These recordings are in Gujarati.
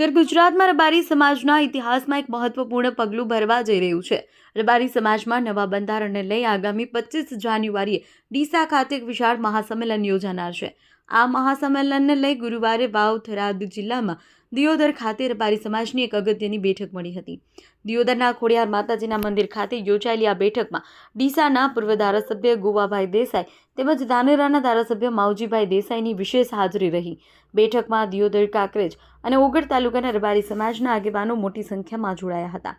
ઉત્તર ગુજરાતમાં રબારી સમાજના ઇતિહાસમાં એક મહત્વપૂર્ણ પગલું ભરવા જઈ રહ્યું છે। રબારી સમાજમાં નવા બંધારણને લઈ આગામી 25 જાન્યુઆરીએ ડીસા ખાતે એક વિશાળ મહાસંમેલન યોજાનાર છે। આ મહાસંમેલનને લઈ ગુરુવારે વાવ થરાદ જિલ્લામાં દિયોદર ખાતે રબારી સમાજની એક અગત્યની બેઠક મળી હતી। દિયોદરના ખોડિયાર માતાજીના મંદિર ખાતે યોજાયેલી આ બેઠકમાં ડીસાના પૂર્વ ધારાસભ્ય ગોવાભાઈ દેસાઈ તેમજ ધાનેરાના ધારાસભ્ય માવજીભાઈ દેસાઈની વિશેષ હાજરી રહી। બેઠકમાં દિયોદર, કાંકરેજ અને ઓગળ તાલુકાના રબારી સમાજના આગેવાનો મોટી સંખ્યામાં જોડાયા હતા।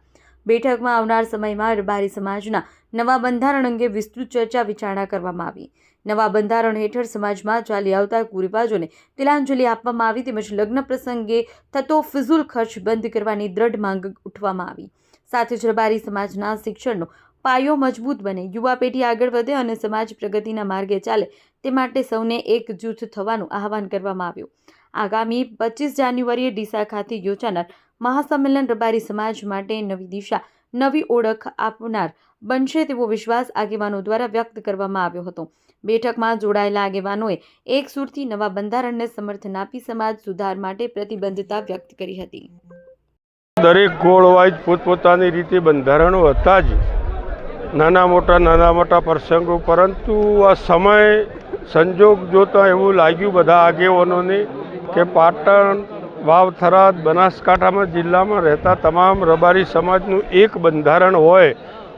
બેઠકમાં આવનાર સમયમાં રબારી સમાજના નવા બંધારણ અંગે વિસ્તૃત ચર્ચા વિચારણા કરવામાં આવી। નવા બંધારણ હેઠળ સમાજમાં ચાલી આવતા કુરિવાજોને તિલાંજલિ આપવામાં આવી તેમજ લગ્ન પ્રસંગે થતો ફિઝુલ ખર્ચ બંધ કરવાની દ્રઢ માંગ ઉઠવામાં આવી। સાથે જ રબારી સમાજના શિક્ષણનો પાયો મજબૂત બને, યુવા પેઢી આગળ વધે અને સમાજ પ્રગતિના માર્ગે ચાલે તે માટે સૌને એકજૂથ થવાનું આહવાન કરવામાં આવ્યું। આગામી 25 જાન્યુઆરીએ ડીસા ખાતે યોજાનાર મહાસંમેલન રબારી સમાજ માટે નવી દિશા, નવી ઓળખ આપનાર બનશે તેવો વિશ્વાસ આગેવાનો દ્વારા વ્યક્ત કરવામાં આવ્યો હતો। બેઠકમાં જોડાયેલા આગેવાનોએ એક સુરથી નવા બંધારણને સમર્થન આપી સમાજ સુધાર માટે પ્રતિબદ્ધતા વ્યક્ત કરી હતી। દરેક ગોળવાઈજ પોતપોતાની રીતે બંધારણો હતા જ, નાના મોટા પ્રસંગો, પરંતુ આ સમય સંજોગ જોતાં એવું લાગ્યું બધા આગેવાનોને કે પાટણ, વાવ, થરાદ, બનાસકાંઠામાં જિલ્લામાં રહેતા તમામ રબારી સમાજનું એક બંધારણ હોય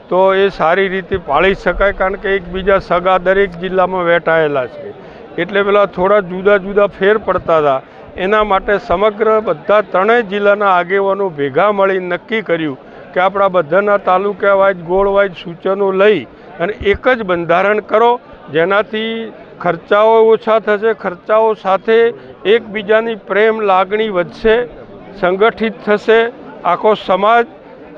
તો એ સારી રીતે પાળી શકાય, કારણ કે એકબીજા સગા દરેક જિલ્લામાં વેટાયેલા છે, એટલે પેલા થોડા જુદા જુદા ફેર પડતા હતા। એના માટે સમગ્ર બધા ત્રણેય જિલ્લાના આગેવાનો ભેગા મળી નક્કી કર્યું કે આપણા બધાના તાલુકા વાઇઝ, ગોળ વાઇઝ સૂચનો લઈ અને એક જ બંધારણ કરો, જેનાથી ખર્ચાઓ ઓછા થશે, ખર્ચાઓ સાથે એકબીજાની પ્રેમ લાગણી વધશે, સંગઠિત થશે, આખો સમાજ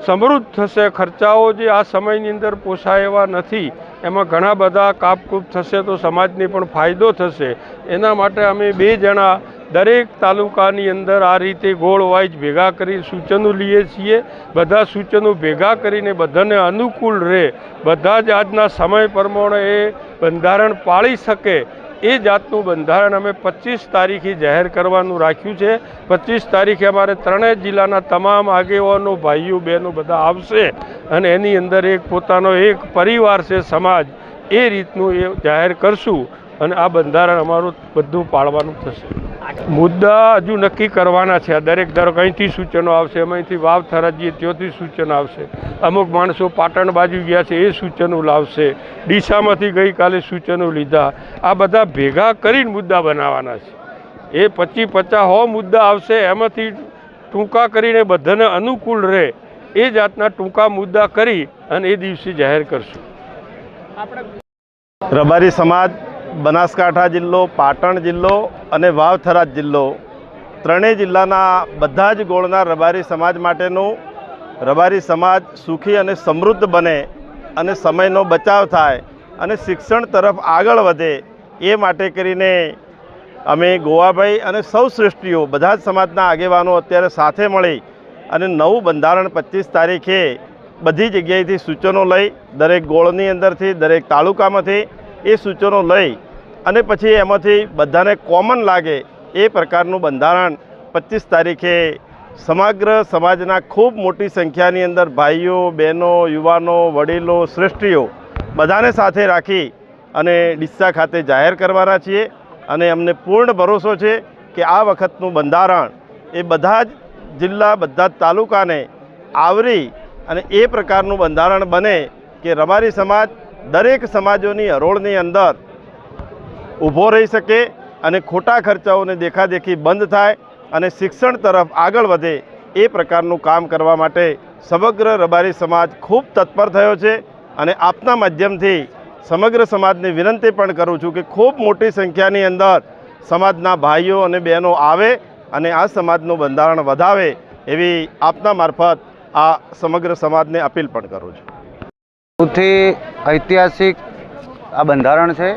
સમૃદ્ધ થશે। ખર્ચાઓ જે આ સમયની અંદર પોસાય એવા નથી, એમાં ઘણા બધા કાપકૂપ થશે તો સમાજને પણ ફાયદો થશે। એના માટે અમે બે જણા દરેક તાલુકાની અંદર આ રીતે ગોળ વાઇઝ ભેગા કરી સૂચનો લઈએ છીએ। બધા સૂચનો ભેગા કરીને બધાને અનુકૂળ રહે, બધા જ આજના સમય પ્રમાણે એ બંધારણ પાળી શકે એ જાતનું બંધારણ અમે 25 તારીખે જાહેર કરવાનું રાખ્યું છે। 25 તારીખે અમારે ત્રણેય જિલ્લાના તમામ આગેવાનો, ભાઈઓ, બહેનો બધા આવશે અને એની અંદર એક પોતાનો એક પરિવાર છે સમાજ, એ રીતનું એ જાહેર કરશું અને આ બંધારણ અમારું બધું પાળવાનું થશે। મુદ્દા હજુ નક્કી કરવાના છે। દરેક અહીંથી સૂચનો આવશે, અહીંથી વાવ થરાજીએ ત્યાંથી સૂચનો આવશે, અમુક માણસો પાટણ બાજુ ગયા છે એ સૂચનો લાવશે, ડીસામાંથી ગઈકાલે સૂચનો લીધા। આ બધા ભેગા કરીને મુદ્દા બનાવવાના છે। એ 25-50 મુદ્દા આવશે, એમાંથી ટૂંકા કરીને બધાને અનુકૂળ રહે એ જાતના ટૂંકા મુદ્દા કરી અને એ દિવસે જાહેર કરશું। રબારી સમાજ બનાસકાંઠા જિલ્લો, પાટણ જિલ્લો અને વાવ થરાદ જિલ્લો, ત્રણેય જિલ્લાના બધા જ ગોળના રબારી સમાજ માટેનું રબારી સમાજ સુખી અને સમૃદ્ધ બને અને સમયનો બચાવ થાય અને શિક્ષણ તરફ આગળ વધે એ માટે કરીને અમે ગોવાભાઈ અને સૌ શ્રેષ્ઠીઓ બધા જ સમાજના આગેવાનો અત્યારે સાથે મળી અને નવું બંધારણ 25 તારીખે બધી જગ્યાએથી સૂચનો લઈ, દરેક ગોળની અંદરથી, દરેક તાલુકામાંથી એ સૂચનો લઈ અને પછી એમાંથી બધાને કોમન લાગે એ પ્રકારનું બંધારણ 25 તારીખે સમગ્ર સમાજના ખૂબ મોટી સંખ્યાની અંદર ભાઈઓ, બહેનો, યુવાનો, વડીલો, શ્રેષ્ઠીઓ બધાને સાથે રાખી અને ડીસા ખાતે જાહેર કરવાના છીએ। અને અમને પૂર્ણ ભરોસો છે કે આ વખતનું બંધારણ એ બધા જ જિલ્લા, બધા જ તાલુકાને આવરી અને એ પ્રકારનું બંધારણ બને કે રબારી સમાજ દરેક સમાજોની હરોળની અંદર ઊભો રહી શકે અને ખોટા ખર્ચાઓને દેખાદેખી બંધ થાય અને શિક્ષણ તરફ આગળ વધે એ પ્રકારનું કામ કરવા માટે સમગ્ર રબારી સમાજ ખૂબ તત્પર થયો છે। અને આપના માધ્યમથી સમગ્ર સમાજને વિનંતી પણ કરું છું કે ખૂબ મોટી સંખ્યાની અંદર સમાજના ભાઈઓ અને બહેનો આવે અને આ સમાજનું બંધારણ વધાવે એવી આપના મારફત આ સમગ્ર સમાજને અપીલ પણ કરું છું। સૌથી ઐતિહાસિક આ બંધારણ છે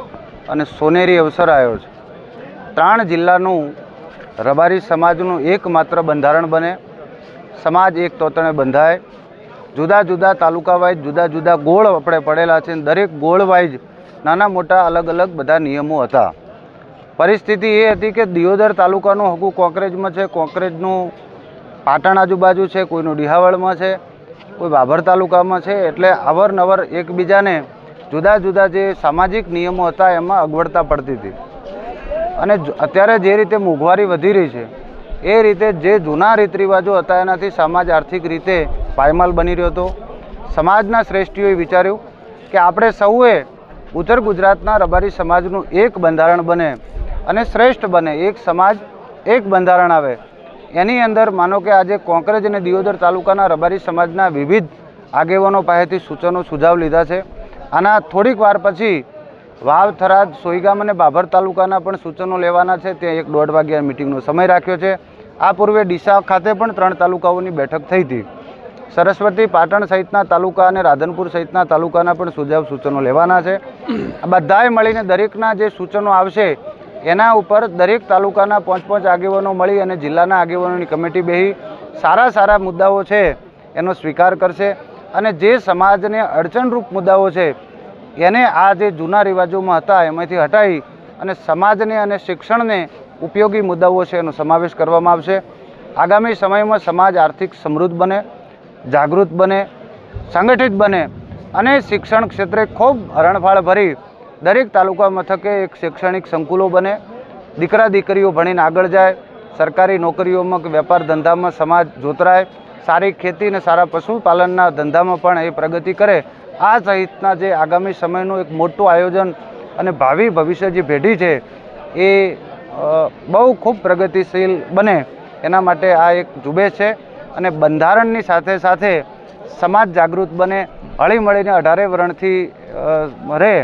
અને સોનેરી અવસર આવ્યો છે। 3 જિલ્લાનું રબારી સમાજનું એકમાત્ર બંધારણ બને, સમાજ એક તોતણે બંધાય, જુદા જુદા તાલુકા વાઇઝ જુદા જુદા ગોળ આપણે પડેલા છે, દરેક ગોળ વાઇઝ નાના મોટા અલગ અલગ બધા નિયમો હતા। પરિસ્થિતિ એ હતી કે દિયોદર તાલુકાનું હગું કોંકરેજમાં છે, કોંકરેજનું પાટણ આજુબાજુ છે, કોઈનું ડિહાવળમાં છે, કોઈ બાભર તાલુકામાં છે. એટલે અવારનવાર એકબીજાને જુદા જુદા જે સામાજિક નિયમો હતા એમાં અગવડતા પડતી હતી. અને અત્યારે જે રીતે મોંઘવારી વધી રહી છે એ રીતે જે જૂના રીત રિવાજો હતા એનાથી સમાજ આર્થિક રીતે પાયમાલ બની રહ્યો હતો. સમાજના શ્રેષ્ઠીઓએ વિચાર્યું કે આપણે સૌએ ઉત્તર ગુજરાતના રબારી સમાજનું એક બંધારણ બને અને શ્રેષ્ઠ બને, એક સમાજ એક બંધારણ આવે. એની અંદર માનો કે આજે કોંકરેજ અને દિયોદર તાલુકાના રબારી સમાજના વિવિધ આગેવાનો પાસેથી સૂચનો સુઝાવ લીધા છે. આના થોડીક વાર પછી વાવ, થરાદ, સોઈગામ અને બાભર તાલુકાના પણ સૂચનો લેવાના છે. ત્યાં 1-1.5 વાગ્યા મિટિંગનો સમય રાખ્યો છે. આ પૂર્વે ડીસા ખાતે પણ 3 તાલુકાઓની બેઠક થઈ હતી. સરસ્વતી, પાટણ સહિતના તાલુકા અને રાધનપુર સહિતના તાલુકાના પણ સુઝાવ સૂચનો લેવાના છે. આ બધાએ મળીને દરેકના જે સૂચનો આવશે એના ઉપર દરેક તાલુકાના 5-5 આગેવાનો મળી અને જિલ્લાના આગેવાનોની કમિટી બેસી સારા મુદ્દાઓ છે એનો સ્વીકાર કરશે અને જે સમાજને અડચણરૂપ મુદ્દાઓ છે એને આ જે જૂના રિવાજોમાં હતા એમાંથી હટાવી અને સમાજને અને શિક્ષણને ઉપયોગી મુદ્દાઓ છે એનો સમાવેશ કરવામાં આવશે. આગામી સમયમાં સમાજ આર્થિક સમૃદ્ધ બને, જાગૃત બને, સંગઠિત બને અને શિક્ષણ ક્ષેત્રે ખૂબ હરણફાળ ભરી દરેક તાલુકા મથકે એક શૈક્ષણિક સંકુલો બને. દીકરા દીકરીઓ ભણીને આગળ જાય, સરકારી નોકરીઓમાં કે વેપાર ધંધામાં સમાજ જોતરાય, સારી ખેતી અને સારા પશુપાલનના ધંધામાં પણ એ પ્રગતિ કરે. આ સહિતના જે આગામી સમયનું એક મોટું આયોજન અને ભવિષ્ય જે પેઢી છે એ બહુ ખૂબ પ્રગતિશીલ બને એના માટે આ એક ઝુંબેશ છે. અને બંધારણની સાથે સાથે સમાજ જાગૃત બને, હળીમળીને 18 વર્ણથી રહે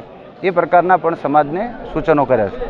એ પ્રકારના પણ સમાજને સૂચનો કર્યા છે.